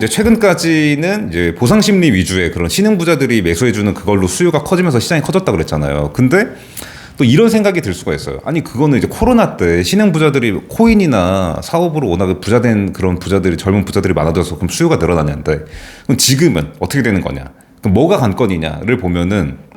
이제 최근까지는 이제 보상 심리 위주의 그런 신흥부자들이 매수해주는 그걸로 수요가 커지면서 시장이 커졌다 그랬잖아요. 근데 또 이런 생각이 들 수가 있어요. 아니 그거는 이제 코로나 때 신흥부자들이 코인이나 사업으로 워낙 부자된 그런 부자들이 젊은 부자들이 많아져서 그럼 수요가 늘어났는데 그럼 지금은 어떻게 되는 거냐? 그럼 뭐가 관건이냐를 보면은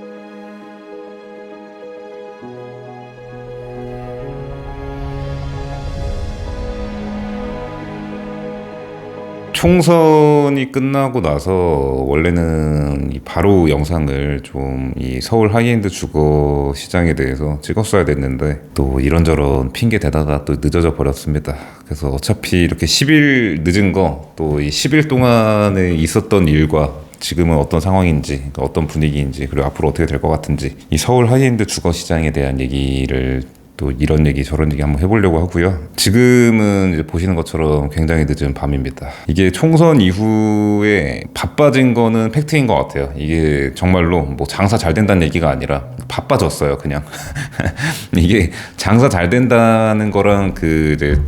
총선이 끝나고 나서 원래는 바로 영상을 좀 이 서울 하이엔드 주거 시장에 대해서 찍었어야 됐는데 또 이런저런 핑계 대다가 또 늦어져 버렸습니다. 그래서 어차피 이렇게 10일 늦은 거 또 이 10일 동안에 있었던 일과 지금은 어떤 상황인지, 그러니까 어떤 분위기인지, 그리고 앞으로 어떻게 될 것 같은지 이 서울 하이엔드 주거 시장에 대한 얘기를 또 이런 얘기 저런 얘기 한번 해보려고 하고요. 지금은 이제 보시는 것처럼 굉장히 늦은 밤입니다. 이게 총선 이후에 바빠진 거는 팩트인 것 같아요. 이게 정말로 뭐 장사 잘 된다는 얘기가 아니라 바빠졌어요, 그냥. 이게 장사 잘 된다는 거랑 그 이제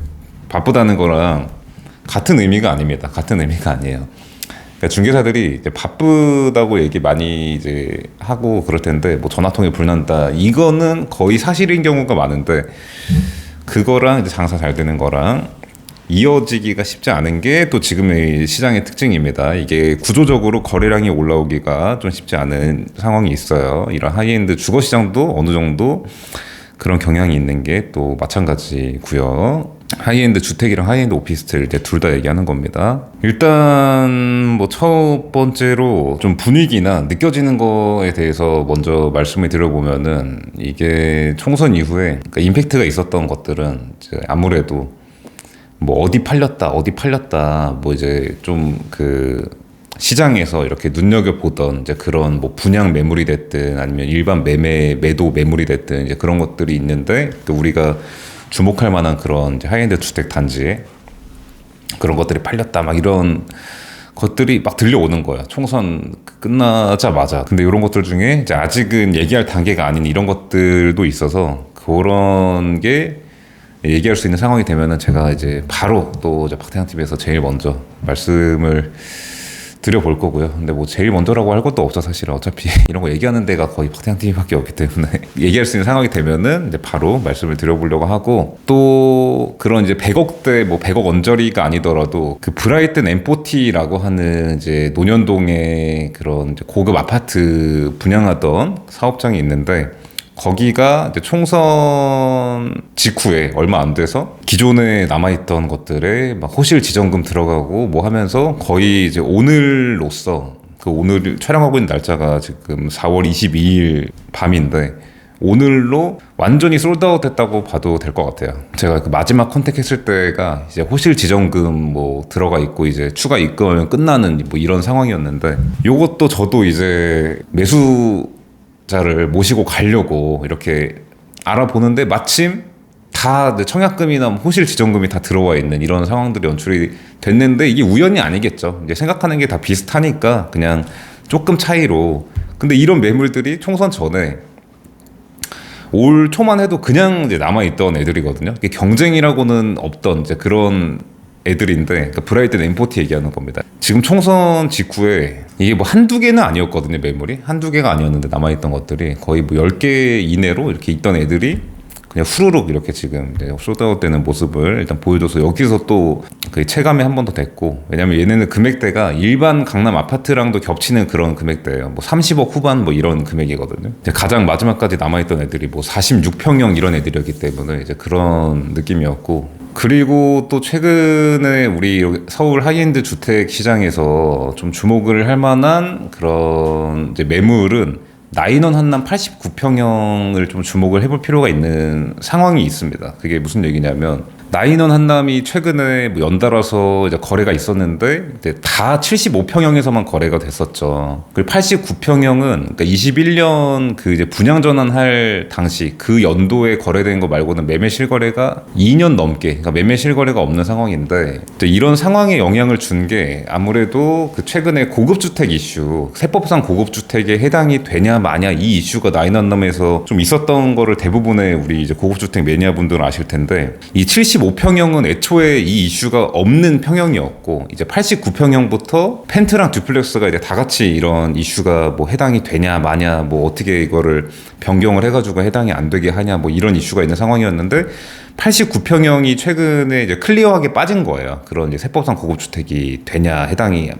바쁘다는 거랑 같은 의미가 아닙니다. 같은 의미가 아니에요. 그러니까 중개사들이 이제 바쁘다고 얘기 많이 이제 하고 그럴 텐데 뭐 전화통에 불난다 이거는 거의 사실인 경우가 많은데 그거랑 이제 장사 잘 되는 거랑 이어지기가 쉽지 않은 게 또 지금의 시장의 특징입니다. 이게 구조적으로 거래량이 올라오기가 좀 쉽지 않은 상황이 있어요. 이런 하이엔드 주거 시장도 어느 정도 그런 경향이 있는 게 또 마찬가지고요. 하이엔드 주택이랑 하이엔드 오피스텔 이제 둘 다 얘기하는 겁니다. 일단 뭐 첫 번째로 좀 분위기나 느껴지는 거에 대해서 먼저 말씀을 드려보면은 이게 총선 이후에 그러니까 임팩트가 있었던 것들은 이제 아무래도 뭐 어디 팔렸다 뭐 이제 좀 그 시장에서 이렇게 눈여겨보던 이제 그런 뭐 분양 매물이 됐든 아니면 일반 매도 매물이 됐든 이제 그런 것들이 있는데 또 우리가 주목할 만한 그런 이제 하이엔드 주택 단지에 그런 것들이 팔렸다 막 이런 것들이 막 들려오는 거야. 총선 끝나자마자. 근데 이런 것들 중에 이제 아직은 얘기할 단계가 아닌 이런 것들도 있어서 그런 게 얘기할 수 있는 상황이 되면은 제가 이제 바로 또 이제 박태양 TV에서 제일 먼저 말씀을 드려볼 거고요. 근데 뭐 제일 먼저라고 할 것도 없어 사실은. 어차피 이런 거 얘기하는 데가 거의 박태양 TV밖에 없기 때문에 얘기할 수 있는 상황이 되면은 이제 바로 말씀을 드려보려고 하고 또 그런 이제 100억대 뭐 100억 언저리가 아니더라도 그 브라이튼 M40라고 하는 이제 논현동에 그런 이제 고급 아파트 분양하던 사업장이 있는데 거기가 이제 총선 직후에 얼마 안 돼서 기존에 남아있던 것들에 막 호실 지정금 들어가고 뭐 하면서 거의 이제 오늘로써 그 오늘 촬영하고 있는 날짜가 지금 4월 22일 밤인데 오늘로 완전히 솔드아웃 됐다고 봐도 될 것 같아요. 제가 그 마지막 컨택했을 때가 이제 호실 지정금 뭐 들어가 있고 이제 추가 입금하면 끝나는 뭐 이런 상황이었는데 요것도 저도 이제 자를 모시고 가려고 이렇게 알아보는데 마침 다 청약금이나 호실 지정금이 다 들어와 있는 이런 상황들이 연출이 됐는데 이게 우연이 아니겠죠. 이제 생각하는 게 다 비슷하니까 그냥 조금 차이로. 근데 이런 매물들이 총선 전에 올 초만 해도 그냥 이제 남아있던 애들이거든요. 이게 경쟁이라고는 없던 이제 그런 애들인데 그러니까 브라이튼 M40 얘기하는 겁니다. 지금 총선 직후에 이게 뭐 한두 개는 아니었거든요. 매물이 한두 개가 아니었는데 남아있던 것들이 거의 뭐 10개 이내로 이렇게 있던 애들이 그냥 후루룩 이렇게 지금 솔드아웃 되는 모습을 일단 보여줘서 여기서 또 그 체감이 한 번 더 됐고, 왜냐면 얘네는 금액대가 일반 강남 아파트랑도 겹치는 그런 금액대예요. 뭐 30억 후반 뭐 이런 금액이거든요. 가장 마지막까지 남아있던 애들이 뭐 46평형 이런 애들이었기 때문에 이제 그런 느낌이었고, 그리고 또 최근에 우리 서울 하이엔드 주택 시장에서 좀 주목을 할 만한 그런 이제 매물은 나인원 한남 89평형을 좀 주목을 해볼 필요가 있는 상황이 있습니다. 그게 무슨 얘기냐면 나인원 한남이 최근에 뭐 연달아서 이제 거래가 있었는데 이제 다 75평형에서만 거래가 됐었죠. 그리고 89평형은 그러니까 21년 그 이제 분양 전환할 당시 그 연도에 거래된 거 말고는 매매 실거래가 2년 넘게, 그러니까 매매 실거래가 없는 상황인데 이런 상황에 영향을 준 게 아무래도 그 최근에 고급주택 이슈, 세법상 고급주택에 해당이 되냐 마냐 이 이슈가 나인원 한남에서 좀 있었던 거를 대부분의 우리 이제 고급주택 매니아분들은 아실 텐데 이 75 85평형은 애초에 이 이슈가 없는 평형이었고 이제 89평형부터 펜트랑 듀플렉스가 이제 다 같이 이런 이슈가 뭐 해당이 되냐 마냐 뭐 어떻게 이거를 변경을 해가지고 해당이 안 되게 하냐 뭐 이런 이슈가 있는 상황이었는데 89평형이 최근에 이제 클리어하게 빠진 거예요. 그런 이제 세법상 고급주택이 되냐 해당이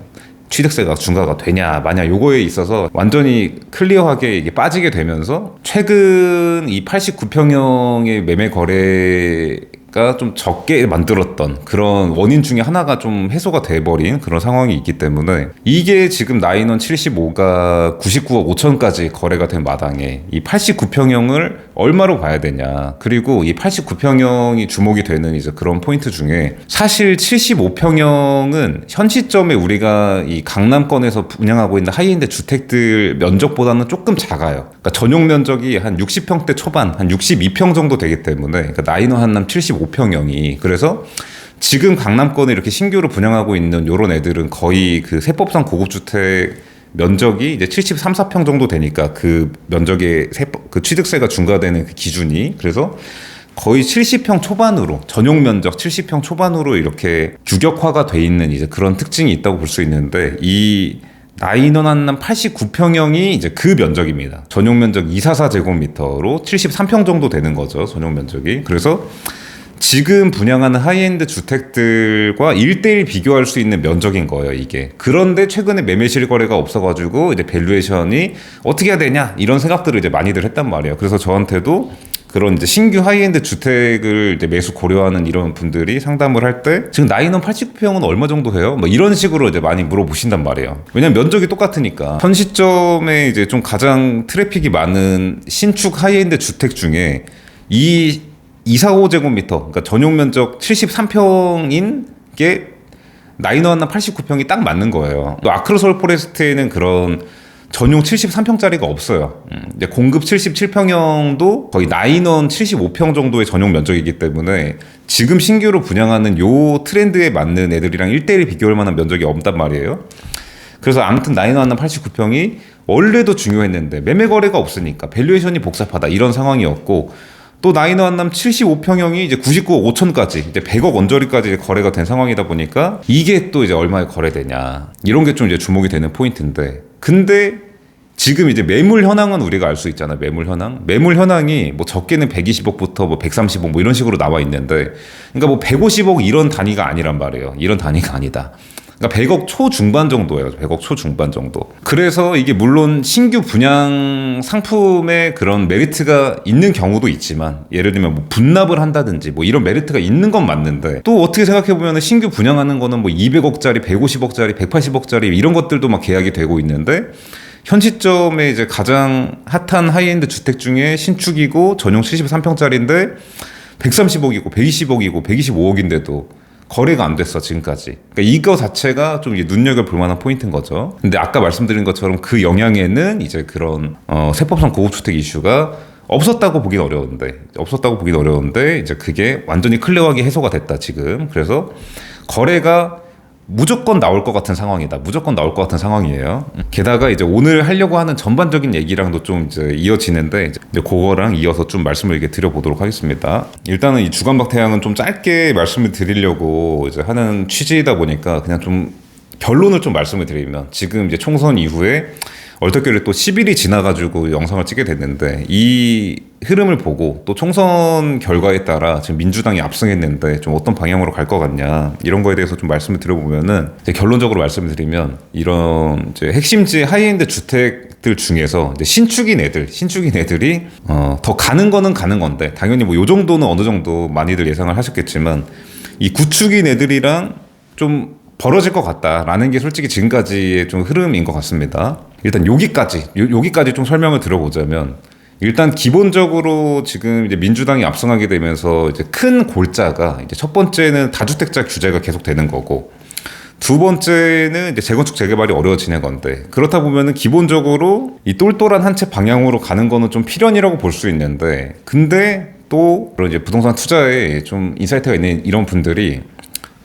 취득세가 중과가 되냐 마냐 요거에 있어서 완전히 클리어하게 이게 빠지게 되면서 최근 이 89평형의 매매 거래가 좀 적게 만들었던 그런 원인 중에 하나가 좀 해소가 돼버린 그런 상황이 있기 때문에 이게 지금 나인원 75가 99억 5천까지 거래가 된 마당에 이 89평형을 얼마로 봐야 되냐. 그리고 이 89평형이 주목이 되는 이제 그런 포인트 중에 사실 75평형은 현 시점에 우리가 이 강남권에서 분양하고 있는 하이엔드 주택들 면적보다는 조금 작아요. 그러니까 전용 면적이 한 60평대 초반, 한 62평 정도 되기 때문에 그러니까 나인원 한남 75평형이 그래서 지금 강남권에 이렇게 신규로 분양하고 있는 요런 애들은 거의 그 세법상 고급주택 면적이 이제 73, 4평 정도 되니까 그 면적의 그 취득세가 중과되는 그 기준이 그래서 거의 70평 초반으로 전용 면적 70평 초반으로 이렇게 규격화가 돼 있는 이제 그런 특징이 있다고 볼 수 있는데 이 나인원 한남 89평형이 이제 그 면적입니다. 전용 면적 244제곱미터로 73평 정도 되는 거죠. 전용 면적이. 그래서 지금 분양하는 하이엔드 주택들과 1대1 비교할 수 있는 면적인 거예요, 이게. 그런데 최근에 매매 실거래가 없어가지고 이제 밸류에이션이 어떻게 해야 되냐 이런 생각들을 이제 많이들 했단 말이에요. 그래서 저한테도 그런 이제 신규 하이엔드 주택을 이제 매수 고려하는 이런 분들이 상담을 할 때 지금 나인원 89평은 얼마 정도 해요? 뭐 이런 식으로 이제 많이 물어보신단 말이에요. 왜냐면 면적이 똑같으니까. 현 시점에 이제 좀 가장 트래픽이 많은 신축 하이엔드 주택 중에 이 245제곱미터, 그러니까 전용 면적 73평인 게 나인원 한남 89평이 딱 맞는 거예요. 또 아크로 서울 포레스트에는 그런 전용 73평짜리가 없어요. 이제 공급 77평형도 거의 나인원 75평 정도의 전용 면적이기 때문에 지금 신규로 분양하는 요 트렌드에 맞는 애들이랑 1대1 비교할 만한 면적이 없단 말이에요. 그래서 아무튼 나인원 한남 89평이 원래도 중요했는데 매매 거래가 없으니까 밸류에이션이 복잡하다 이런 상황이었고 또 나인원 한남 75평형이 이제 99억 5천까지 이제 100억 언저리까지 이제 거래가 된 상황이다 보니까 이게 또 이제 얼마에 거래되냐 이런 게 좀 이제 주목이 되는 포인트인데 근데 지금 이제 매물 현황은 우리가 알 수 있잖아요. 매물 현황. 매물 현황이 뭐 적게는 120억부터 뭐 130억 뭐 이런 식으로 나와 있는데 그러니까 뭐 150억 이런 단위가 아니란 말이에요. 이런 단위가 아니다. 그러니까 100억 초중반 정도예요. 100억 초중반 정도. 그래서 이게 물론 신규 분양 상품에 그런 메리트가 있는 경우도 있지만 예를 들면 뭐 분납을 한다든지 뭐 이런 메리트가 있는 건 맞는데 또 어떻게 생각해 보면 신규 분양하는 거는 뭐 200억짜리, 150억짜리, 180억짜리 이런 것들도 막 계약이 되고 있는데 현 시점에 이제 가장 핫한 하이엔드 주택 중에 신축이고 전용 73평짜리인데 130억이고 120억이고 125억인데도 거래가 안 됐어 지금까지. 그러니까 이거 자체가 좀 이제 눈여겨볼 만한 포인트인 거죠. 근데 아까 말씀드린 것처럼 그 영향에는 이제 그런 세법상 고급주택 이슈가 없었다고 보긴 어려운데 이제 그게 완전히 클리어하게 해소가 됐다 지금. 그래서 거래가 무조건 나올 것 같은 상황이다. 무조건 나올 것 같은 상황이에요. 게다가 이제 오늘 하려고 하는 전반적인 얘기랑도 좀 이제 이어지는데 이제 그거랑 이어서 좀 말씀을 이렇게 드려보도록 하겠습니다. 일단은 이 주간박태양은 좀 짧게 말씀을 드리려고 이제 하는 취지이다 보니까 그냥 좀 결론을 좀 말씀을 드리면 지금 이제 총선 이후에 얼떨결에 또 10일이 지나가지고 영상을 찍게 됐는데 이 흐름을 보고 또 총선 결과에 따라 지금 민주당이 압승했는데 좀 어떤 방향으로 갈 것 같냐 이런 거에 대해서 좀 말씀을 드려보면은 이제 결론적으로 말씀을 드리면 이런 이제 핵심지 하이엔드 주택들 중에서 이제 신축인 애들이 더 가는 거는 가는 건데 당연히 뭐 요 정도는 어느 정도 많이들 예상을 하셨겠지만 이 구축인 애들이랑 좀 벌어질 것 같다라는 게 솔직히 지금까지의 좀 흐름인 것 같습니다. 일단 여기까지 좀 설명을 드려보자면 일단 기본적으로 지금 이제 민주당이 압승하게 되면서 이제 큰 골자가 이제 첫 번째는 다주택자 규제가 계속 되는 거고 두 번째는 이제 재건축 재개발이 어려워지는 건데 그렇다 보면은 기본적으로 이 똘똘한 한 채 방향으로 가는 거는 좀 필연이라고 볼 수 있는데 근데 또 그런 이제 부동산 투자에 좀 인사이트가 있는 이런 분들이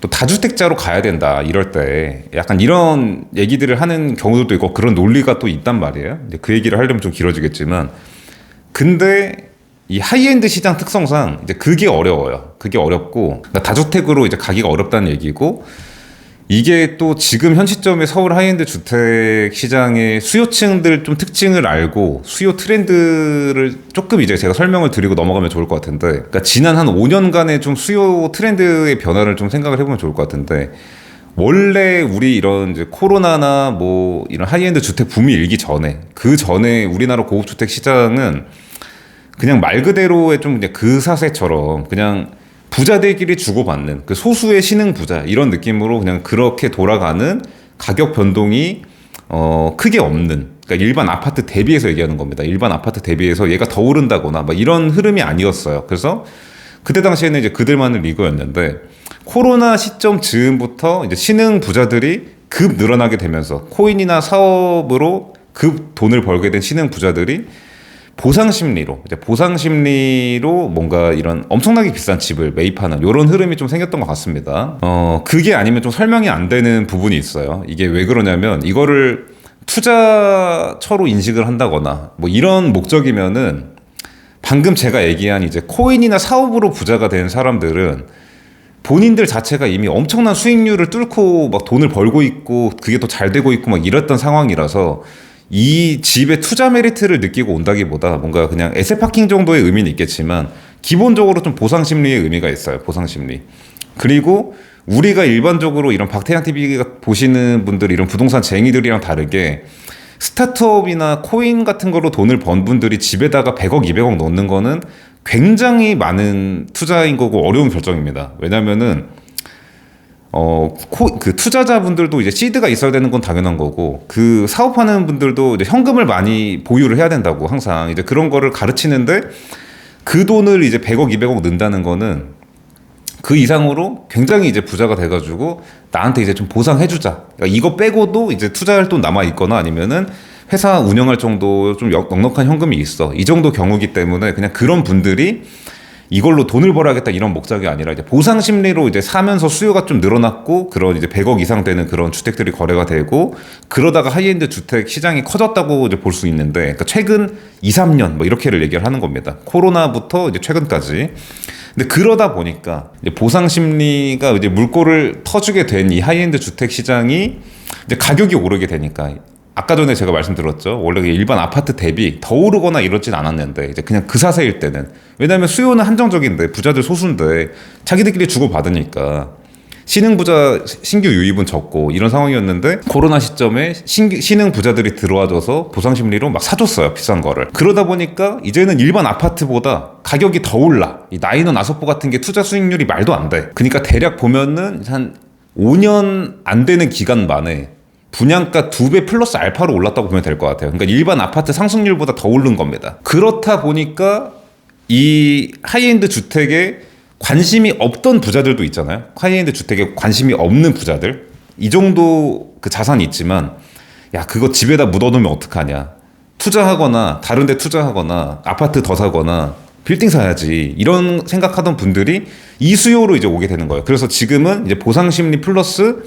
또 다주택자로 가야 된다 이럴 때 약간 이런 얘기들을 하는 경우들도 있고 그런 논리가 또 있단 말이에요. 그 얘기를 하려면 좀 길어지겠지만 근데 이 하이엔드 시장 특성상 이제 그게 어려워요. 그게 어렵고, 그러니까 다주택으로 이제 가기가 어렵다는 얘기고, 이게 또 지금 현 시점에 서울 하이엔드 주택 시장의 수요층들 좀 특징을 알고 수요 트렌드를 조금 이제 제가 설명을 드리고 넘어가면 좋을 것 같은데, 그러니까 지난 한 5년간의 좀 수요 트렌드의 변화를 좀 생각을 해보면 좋을 것 같은데, 원래 우리 이런 이제 코로나나 뭐 이런 하이엔드 주택 붐이 일기 전에, 그 전에 우리나라 고급주택 시장은 그냥 말 그대로의 좀 이제 그 사세처럼 그냥 부자들끼리 주고받는 그 소수의 신흥 부자 이런 느낌으로 그냥 그렇게 돌아가는 가격 변동이 크게 없는, 그러니까 일반 아파트 대비해서 얘기하는 겁니다. 일반 아파트 대비해서 얘가 더 오른다거나 막 이런 흐름이 아니었어요. 그래서 그때 당시에는 이제 그들만의 리그였는데, 코로나 시점 즈음부터 이제 신흥 부자들이 급 늘어나게 되면서 코인이나 사업으로 급 돈을 벌게 된 신흥 부자들이 보상 심리로 뭔가 이런 엄청나게 비싼 집을 매입하는 이런 흐름이 좀 생겼던 것 같습니다. 그게 아니면 좀 설명이 안 되는 부분이 있어요. 이게 왜 그러냐면, 이거를 투자처로 인식을 한다거나 뭐 이런 목적이면은, 방금 제가 얘기한 이제 코인이나 사업으로 부자가 된 사람들은 본인들 자체가 이미 엄청난 수익률을 뚫고 막 돈을 벌고 있고 그게 더 잘 되고 있고 막 이랬던 상황이라서, 이 집의 투자 메리트를 느끼고 온다기보다 뭔가 그냥 에세파킹 정도의 의미는 있겠지만 기본적으로 좀 보상 심리의 의미가 있어요. 보상 심리. 그리고 우리가 일반적으로 이런 박태양 TV가 보시는 분들, 이런 부동산 쟁이들이랑 다르게 스타트업이나 코인 같은 거로 돈을 번 분들이 집에다가 100억, 200억 넣는 거는 굉장히 많은 투자인 거고 어려운 결정입니다. 왜냐면은 그 투자자분들도 이제 시드가 있어야 되는 건 당연한 거고, 그 사업하는 분들도 이제 현금을 많이 보유를 해야 된다고 항상 이제 그런 거를 가르치는데, 그 돈을 이제 100억, 200억 넣는다는 거는 그 이상으로 굉장히 이제 부자가 돼가지고 나한테 이제 좀 보상해주자. 그러니까 이거 빼고도 이제 투자할 돈 남아 있거나 아니면은 회사 운영할 정도 좀 넉넉한 현금이 있어. 이 정도 경우기 때문에 그냥 그런 분들이 이걸로 돈을 벌어야겠다 이런 목적이 아니라 이제 보상 심리로 이제 사면서 수요가 좀 늘어났고, 그런 이제 100억 이상 되는 그런 주택들이 거래가 되고, 그러다가 하이엔드 주택 시장이 커졌다고 이제 볼 수 있는데, 그러니까 최근 2, 3년 뭐 이렇게를 얘기를 하는 겁니다. 코로나부터 이제 최근까지. 근데 그러다 보니까 이제 보상 심리가 이제 물꼬를 터주게 된 이 하이엔드 주택 시장이 이제 가격이 오르게 되니까, 아까 전에 제가 말씀드렸죠. 원래 일반 아파트 대비 더 오르거나 이러진 않았는데, 이제 그냥 그 사세일 때는, 왜냐하면 수요는 한정적인데 부자들 소수인데 자기들끼리 주고받으니까 신흥 부자 신규 유입은 적고 이런 상황이었는데, 코로나 시점에 신흥 부자들이 들어와줘서 보상 심리로 막 사줬어요, 비싼 거를. 그러다 보니까 이제는 일반 아파트보다 가격이 더 올라. 이 나인원 아소포 같은 게 투자 수익률이 말도 안 돼. 그러니까 대략 보면은 한 5년 안 되는 기간 만에 분양가 2배 플러스 알파로 올랐다고 보면 될 것 같아요. 그러니까 일반 아파트 상승률보다 더 오른 겁니다. 그렇다 보니까 이 하이엔드 주택에 관심이 없던 부자들도 있잖아요. 하이엔드 주택에 관심이 없는 부자들, 이 정도 그 자산이 있지만, 야 그거 집에다 묻어놓으면 어떡하냐, 투자하거나 다른 데 투자하거나 아파트 더 사거나 빌딩 사야지, 이런 생각하던 분들이 이 수요로 이제 오게 되는 거예요. 그래서 지금은 이제 보상 심리 플러스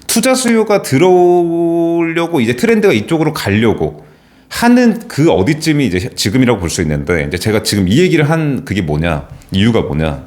투자 수요가 들어오려고 이제 트렌드가 이쪽으로 가려고 하는 그 어디쯤이 이제 지금이라고 볼 수 있는데, 이제 제가 지금 이 얘기를 한 그게 뭐냐, 이유가 뭐냐,